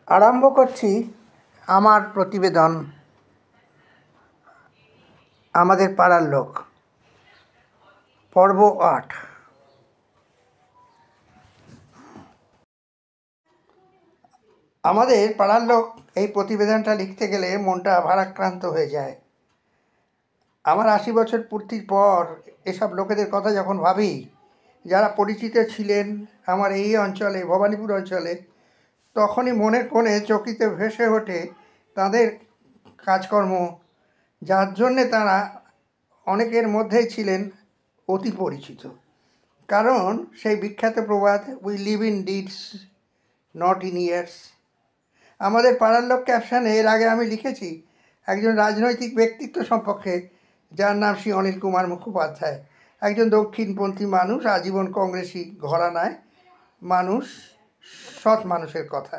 আরম্ভ করছি আমার প্রতিবেদন আমাদের পাড়ার লোক, পর্ব ৮। আমাদের পাড়ার লোক এই প্রতিবেদনটা লিখতে গেলে মনটা ভারাক্রান্ত হয়ে যায়। আমার ৮০ বছর পূর্তির পর এসব লোকেদের কথা যখন ভাবি, যারা পরিচিত ছিলেন আমার এই অঞ্চলে, ভবানীপুর অঞ্চলে, তখনই মনের কোণে চকিতে ভেসে ওঠে তাদের কাজকর্ম, যার জন্যে তারা অনেকের মধ্যেই ছিলেন অতি পরিচিত। কারণ সেই বিখ্যাত প্রবাদ, we live in deeds not in years. আমাদের পাড়ার লোক ক্যাপশনে এর আগে আমি লিখেছি একজন রাজনৈতিক ব্যক্তিত্ব সম্পর্কে, যার নাম শ্রী অনিল কুমার মুখোপাধ্যায়। একজন দক্ষিণপন্থী মানুষ, আজীবন কংগ্রেসি ঘরানায় মানুষ, সৎ মানুষের কথা।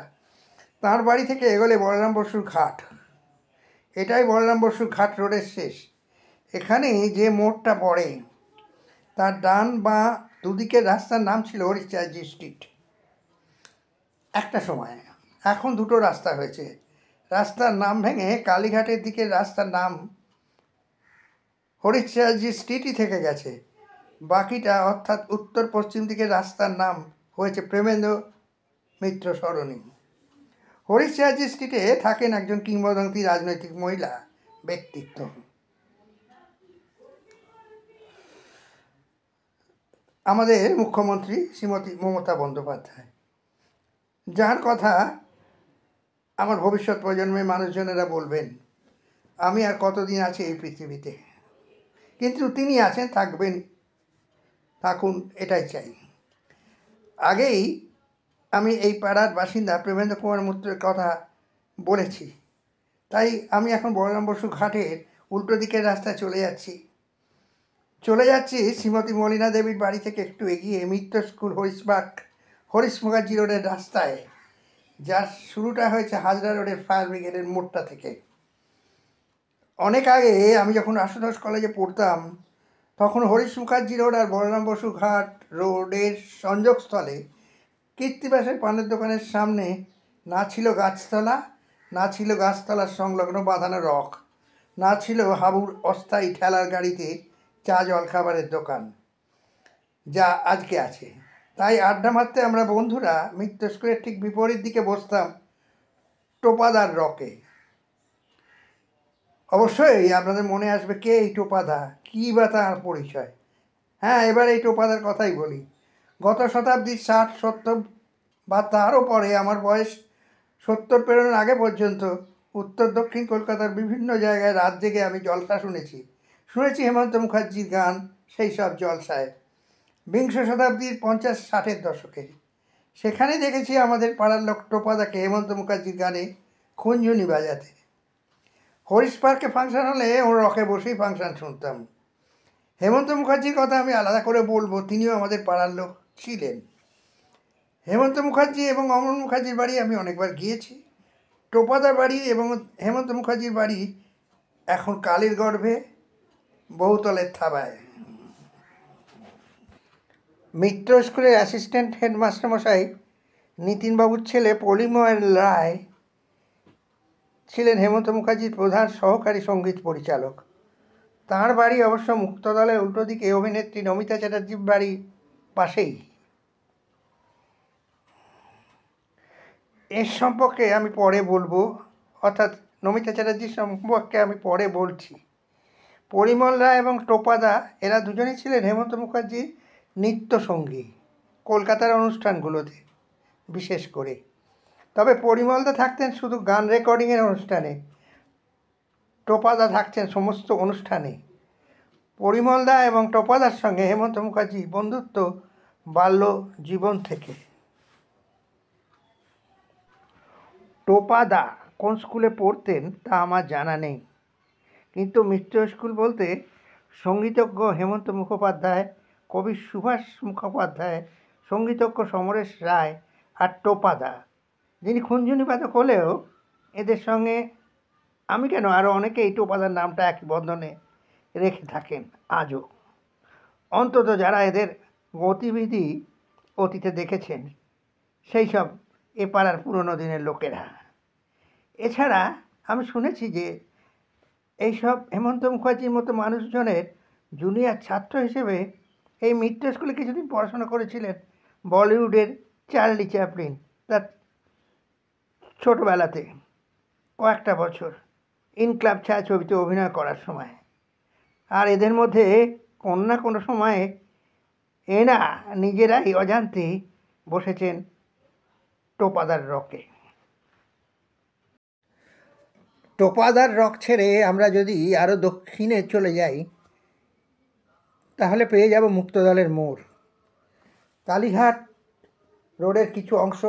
তাঁর বাড়ি থেকে এগোলে বলরাম বসুর ঘাট, এটাই বলরাম বসুর ঘাট রোডের শেষ। এখানে যে মোড়টা পড়ে তার ডান বাঁ দুদিকের রাস্তার নাম ছিল হরিশ্চন্দ্রজি স্ট্রিট একটা সময়। এখন দুটো রাস্তা হয়েছে। রাস্তার নাম ভেঙে কালীঘাটের দিকের রাস্তার নাম হরিশ্চন্দ্রজি স্ট্রিটই থেকে গেছে। বাকিটা অর্থাৎ উত্তর পশ্চিম দিকের রাস্তার নাম হয়েছে প্রেমেন্দ্র মিত্র সরণি। হরিশ্চন্দ্রজি স্ট্রিটে থাকেন একজন কিংবদন্তি রাজনৈতিক মহিলা ব্যক্তিত্ব, আমাদের মুখ্যমন্ত্রী শ্রীমতী মমতা বন্দ্যোপাধ্যায়, যার কথা আমার ভবিষ্যৎ প্রজন্মের মানুষজনেরা বলবেন আমি আর কতদিন আছি এই পৃথিবীতে, কিন্তু তিনি আছেন, থাকবেন, থাকুন, এটাই চাই। আগেই আমি এই পাড়ার বাসিন্দা প্রেমেন্দ্র কুমার মিত্রের কথা বলেছি, তাই আমি এখন বলরাম বসু ঘাটের উল্টো দিকের রাস্তায় চলে যাচ্ছি শ্রীমতী মলিনা দেবীর বাড়ি থেকে একটু এগিয়ে মিত্র স্কুল হরিশ মুখার্জি রোডের রাস্তায়, যার শুরুটা হয়েছে হাজরা রোডের ফায়ার ব্রিগেডের মোড়টা থেকে। অনেক আগে আমি যখন আশুতোষ কলেজে পড়তাম, তখন হরিশ মুখার্জি রোড আর বলরাম বসু ঘাট রোডের সংযোগস্থলে কীর্তিবাসের পানের দোকানের সামনে না ছিল গাছতলা, না ছিল গাছতলার সংলগ্ন বাঁধানো রক, না ছিল হাবুর অস্থায়ী ঠেলার গাড়িতে চা জল খাবারের দোকান, যা আজকে আছে। তাই আড্ডা মারতে আমরা বন্ধুরা মিত্র স্কুলের ঠিক বিপরীত দিকে বসতাম টোপাদার রকে। অবশ্যই আপনাদের মনে আসবে কে এই টোপাদা, কী বা তার পরিচয়। হ্যাঁ, এবার এই টোপাদার কথাই বলি। গত শতাব্দীর 60, 70 বা তারও পরে, আমার বয়স 70 পেরোনোর আগে পর্যন্ত উত্তর দক্ষিণ কলকাতার বিভিন্ন জায়গায় রাত জেগে আমি জলসা শুনেছি হেমন্ত মুখার্জির গান সেই সব জলসায়, বিংশ শতাব্দীর 50-60-এর দশকে। সেখানে দেখেছি আমাদের পাড়ার লোক টোপাদাকে হেমন্ত মুখার্জির গানে খুঞ্জুনি বাজাতে। হরিশ পার্কে ফাংশন হলে ওর রকে বসেই ফাংশন শুনতাম। হেমন্ত মুখার্জির কথা আমি আলাদা করে বলবো, তিনিও আমাদের পাড়ার লোক ছিলেন। হেমন্ত মুখার্জি এবং অমল মুখার্জির বাড়ি আমি অনেকবার গিয়েছি। টোপাদার বাড়ি এবং হেমন্ত মুখার্জির বাড়ি এখন কালের গর্ভে বহুতলের থাবায়। মিত্র স্কুলের অ্যাসিস্ট্যান্ট হেডমাস্টার মশাই নিতিনবাবুর ছেলে পরিমল রায় ছিলেন হেমন্ত মুখার্জির প্রধান সহকারী সঙ্গীত পরিচালক। তাঁর বাড়ি অবশ্য মুক্তদলের উল্টো দিকে অভিনেত্রী নমিতা চ্যাটার্জির বাড়ির পাশেই। এর সম্পর্কে আমি পরে বলবো, অর্থাৎ নমিতা চ্যাটার্জির সম্পর্কে আমি পরে বলছি। পরিমল রায় এবং টোপাদা এরা দুজনেই ছিলেন হেমন্ত মুখার্জির নৃত্যসঙ্গী কলকাতার অনুষ্ঠানগুলোতে বিশেষ করে। তবে পরিমলদা থাকতেন শুধু গান রেকর্ডিংয়ের অনুষ্ঠানে, টোপাদা থাকতেন সমস্ত অনুষ্ঠানে। পরিমলদা এবং টোপাদার সঙ্গে হেমন্ত মুখার্জির বন্ধুত্ব বাল্য জীবন থেকে। টোপাদা কোন স্কুলে পড়তেন তা আমার জানা নেই, কিন্তু মিত্র স্কুল বলতে সঙ্গীতজ্ঞ হেমন্ত মুখোপাধ্যায়, কবি সুভাষ মুখোপাধ্যায়, সঙ্গীতজ্ঞ সমরেশ রায় আর টোপাদা, যিনি খুঞ্জুনিবাদক হলেও এদের সঙ্গে আমি কেন আরও অনেকেই টোপাদার নামটা একই বন্ধনে রেখে থাকেন আজও, অন্তত যারা এদের গতিবিধি অতীতে দেখেছেন সেই সব এ পাড়ার পুরনো দিনের লোকেরা। এছাড়া আমি শুনেছি যে এইসব হেমন্ত মুখার্জির মতো মানুষজনের জুনিয়র ছাত্র হিসেবে এই মিত্র স্কুলে কিছুদিন পড়াশোনা করেছিলেন বলিউডের চার্লি চ্যাপলিন, তার ছোটোবেলাতে কয়েকটা বছর ইনক্লাব ছায়াছবিতে অভিনয় করার সময়। আর এদের মধ্যে কোনো না কোনো সময়ে এরা নিজেরাই অজান্তে বসেছেন টোপাদার রকে। টোপাদার রক ছেড়ে আমরা যদি আরও দক্ষিণে চলে যাই তাহলে পেয়ে যাব মুক্তদলের মোড়, কালীঘাট রোডের কিছু অংশ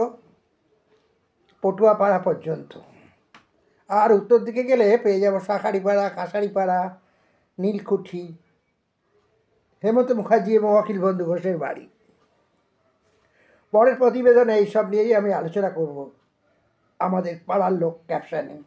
পটুয়াপাড়া পর্যন্ত। আর উত্তর দিকে গেলে পেয়ে যাব শাঁখারীপাড়া, কাঁসারিপাড়া, নীলকুঠি, হেমন্ত মুখার্জি এবং অখিল বন্ধু ঘোষের বাড়ি। পরের প্রতিবেদনে এইসব নিয়েই আমি আলোচনা করব আমাদের পাড়ার লোক ক্যাপশনে।